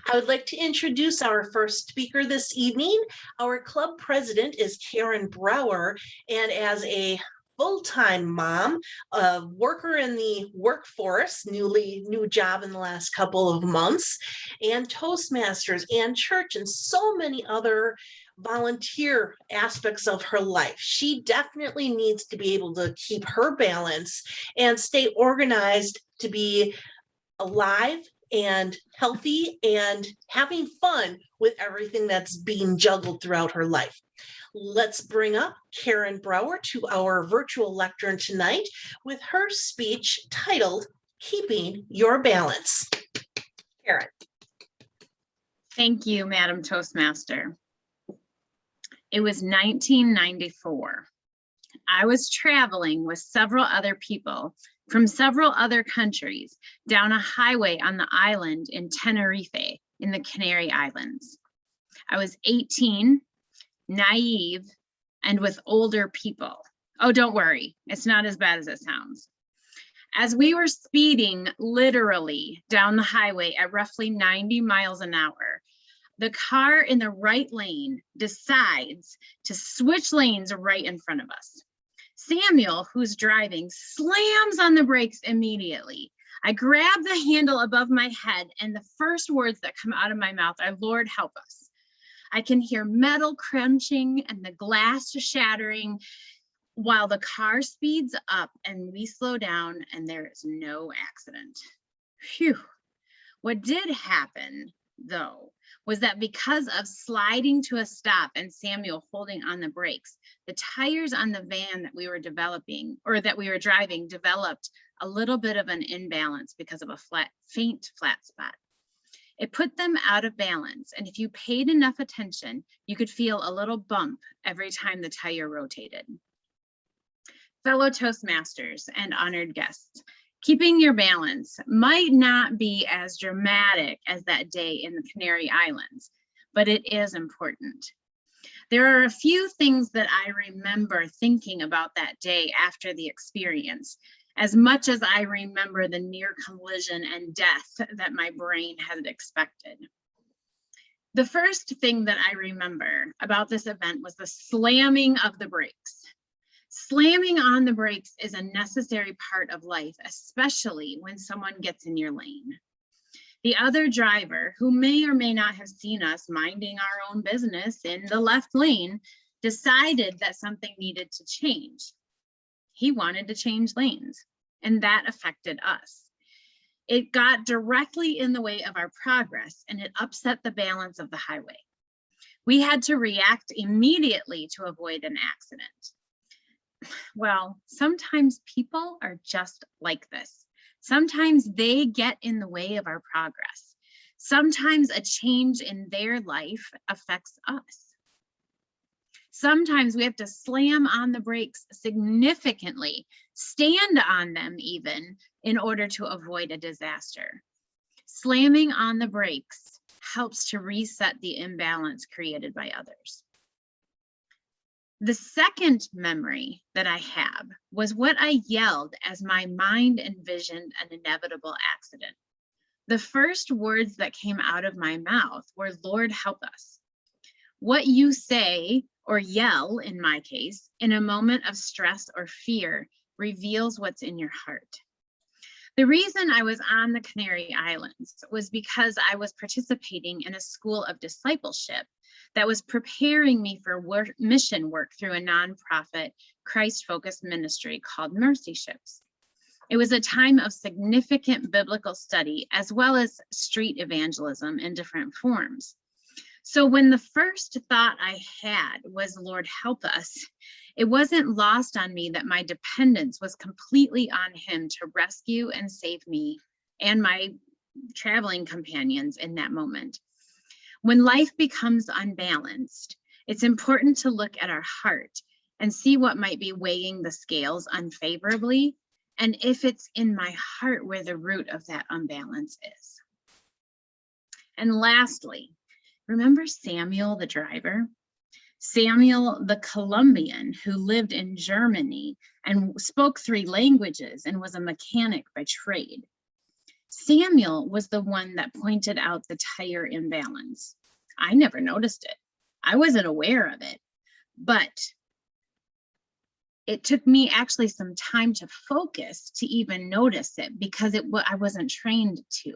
I would like to introduce our first speaker this evening. Our club president is Karen Brower, and as a full-time mom, a worker in the workforce, new job in the last couple of months, and Toastmasters and church and so many other volunteer aspects of her life. She definitely needs to be able to keep her balance and stay organized to be alive and healthy and having fun with everything that's being juggled throughout her life. Let's bring up Karen Brower to our virtual lectern tonight with her speech titled Keeping Your Balance. Karen. Thank you, Madam Toastmaster. It was 1994. I was traveling with several other people from several other countries down a highway on the island in Tenerife in the Canary Islands. I was 18, naive, and with older people. Oh, don't worry, it's not as bad as it sounds. As we were speeding literally down the highway at roughly 90 miles an hour, the car in the right lane decides to switch lanes right in front of us. Samuel, who's driving, slams on the brakes immediately. I grab the handle above my head, and the first words that come out of my mouth are, "Lord, help us." I can hear metal crunching and the glass shattering while the car speeds up and we slow down and there is no accident. Phew. What did happen, though, was that because of sliding to a stop and Samuel holding on the brakes, the tires on the van that we were driving developed a little bit of an imbalance because of a faint flat spot. It put them out of balance, and if you paid enough attention, you could feel a little bump every time the tire rotated. Fellow Toastmasters and honored guests, keeping your balance might not be as dramatic as that day in the Canary Islands, but it is important. There are a few things that I remember thinking about that day after the experience, as much as I remember the near collision and death that my brain had expected. The first thing that I remember about this event was the slamming of the brakes. Slamming on the brakes is a necessary part of life, especially when someone gets in your lane. The other driver, who may or may not have seen us minding our own business in the left lane, decided that something needed to change. He wanted to change lanes, and that affected us. It got directly in the way of our progress, and it upset the balance of the highway. We had to react immediately to avoid an accident. Well, sometimes people are just like this. Sometimes they get in the way of our progress. Sometimes a change in their life affects us. Sometimes we have to slam on the brakes significantly, stand on them even, in order to avoid a disaster. Slamming on the brakes helps to reset the imbalance created by others. The second memory that I have was what I yelled as my mind envisioned an inevitable accident. The first words that came out of my mouth were, "Lord, help us." What you say, or yell in my case, in a moment of stress or fear reveals what's in your heart. The reason I was on the Canary Islands was because I was participating in a school of discipleship that was preparing me for mission work through a nonprofit Christ-focused ministry called Mercy Ships. It was a time of significant biblical study as well as street evangelism in different forms. So when the first thought I had was, "Lord, help us," it wasn't lost on me that my dependence was completely on Him to rescue and save me and my traveling companions in that moment. When life becomes unbalanced, it's important to look at our heart and see what might be weighing the scales unfavorably, and if it's in my heart where the root of that unbalance is. And lastly, remember Samuel, the driver? Samuel, the Colombian who lived in Germany and spoke 3 languages and was a mechanic by trade. Samuel was the one that pointed out the tire imbalance. I never noticed it. I wasn't aware of it, but it took me actually some time to focus to even notice it because I wasn't trained to.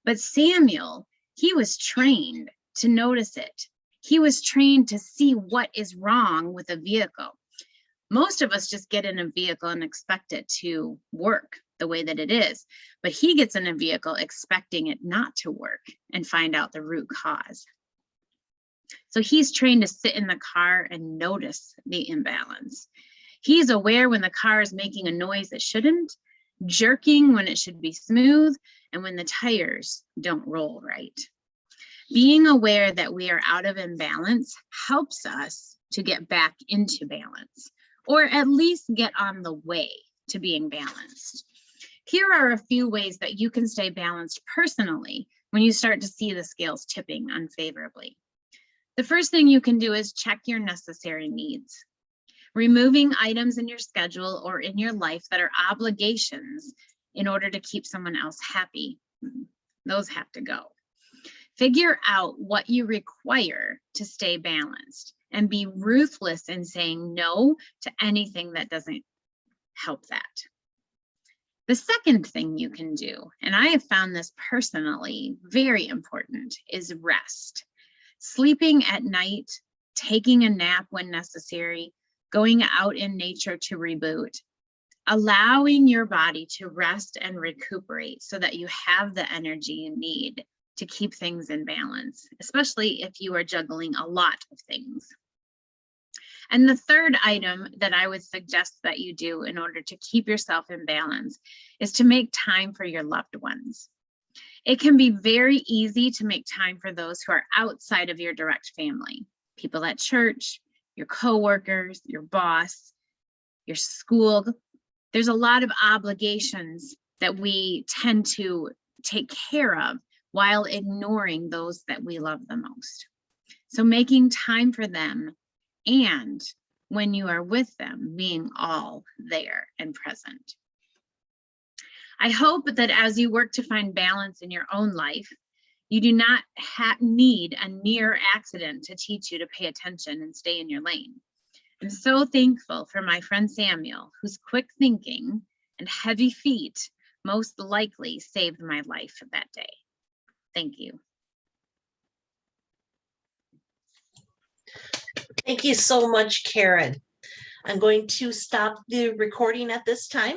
But Samuel, he was trained to notice it. He was trained to see what is wrong with a vehicle. Most of us just get in a vehicle and expect it to work the way that it is, but he gets in a vehicle expecting it not to work and find out the root cause. So he's trained to sit in the car and notice the imbalance. He's aware when the car is making a noise it shouldn't, jerking when it should be smooth, and when the tires don't roll right. Being aware that we are out of imbalance helps us to get back into balance, or at least get on the way to being balanced. Here are a few ways that you can stay balanced personally when you start to see the scales tipping unfavorably. The first thing you can do is check your necessary needs. Removing items in your schedule or in your life that are obligations in order to keep someone else happy. Those have to go. Figure out what you require to stay balanced and be ruthless in saying no to anything that doesn't help that. The second thing you can do, and I have found this personally very important, is rest. Sleeping at night, taking a nap when necessary, going out in nature to reboot, allowing your body to rest and recuperate so that you have the energy you need to keep things in balance, especially if you are juggling a lot of things. And the third item that I would suggest that you do in order to keep yourself in balance is to make time for your loved ones. It can be very easy to make time for those who are outside of your direct family, people at church, your coworkers, your boss, your school. There's a lot of obligations that we tend to take care of while ignoring those that we love the most. So making time for them, and when you are with them, being all there and present. I hope that as you work to find balance in your own life, you do not need a near accident to teach you to pay attention and stay in your lane. I'm so thankful for my friend Samuel, whose quick thinking and heavy feet most likely saved my life that day. Thank you. Thank you so much, Karen. I'm going to stop the recording at this time.